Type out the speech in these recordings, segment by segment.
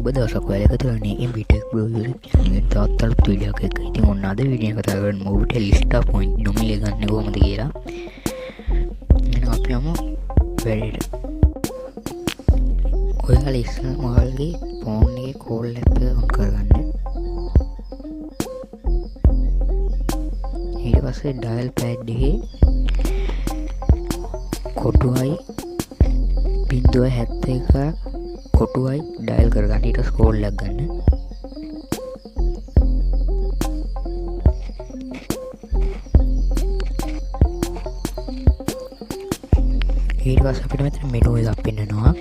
සුබ දවසක් ඔයාලා එකතු වෙන්නේ MBTech Bro YouTube channel එකේ තවත් අලුත් වීඩියෝ එකක්. ඉතින් ඔන්න අද වීඩියෝ එක කතා කරන්නේ මොබිටෙල් ලිස්ටා පොයින්ට් නොමිලේ ගන්න කොහොමද කියලා. එහෙනම් අපි යමු වැඩේට. ඔයාලා ඉස්සෙල්ලා ඔයාලගේ ෆෝන් එකේ කෝල් ඇප් එක ඔන් කරගන්න. ඊට පස්සේ ඩයල් පෑඩ් එකේ කොටුවයි 0.71 කොටුවයි ඩයල් කරගන්න. ඊට ස්ක්‍රෝල් එකක් ගන්න. ඊට පස්සේ අපිට මෙතන මෙනු එකක් පෙන්නනවා.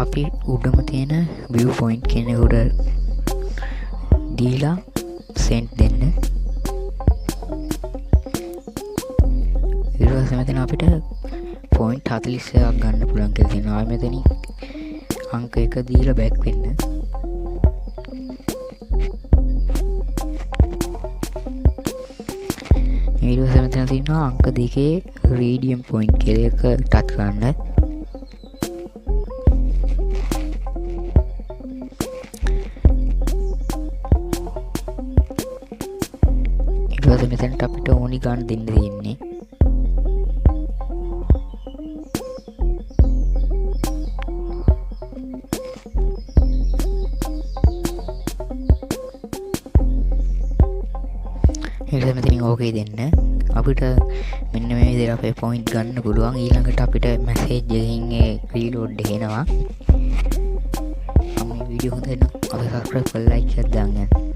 අපි උඩම තියෙන view point කියන එක උඩ දීලා send දෙන්න. ඊට පස්සේ මෙතන අපිට point 41ක් ගන්න පුළුවන් කියලා තියෙනවා. මෙතනින් අංක 1 දීලා බෑක් වෙන්න. ඊට පස්සේ මෙතන තියෙනවා අංක 2 redeem point කියලා එක ටච් කරන්න. ඊට පස්සේ මෙතනට අපිට ඕනි ගන්න දෙන්න තියෙන්නේ. ඊට මෙතනින් ඕකේ දෙන්න. අපිට මෙන්න මේ විදිහට අපේ පොයින්ට් ගන්න පුළුවන්. ඊළඟට අපිට මැසේජ් එකකින් ඒ රීලෝඩ් එක එනවා. මේ වීඩියෝ හොඳ නම් අපේ සබ්ස්ක්‍රයිබ් කරලා ලයික් එකක් දාන්න.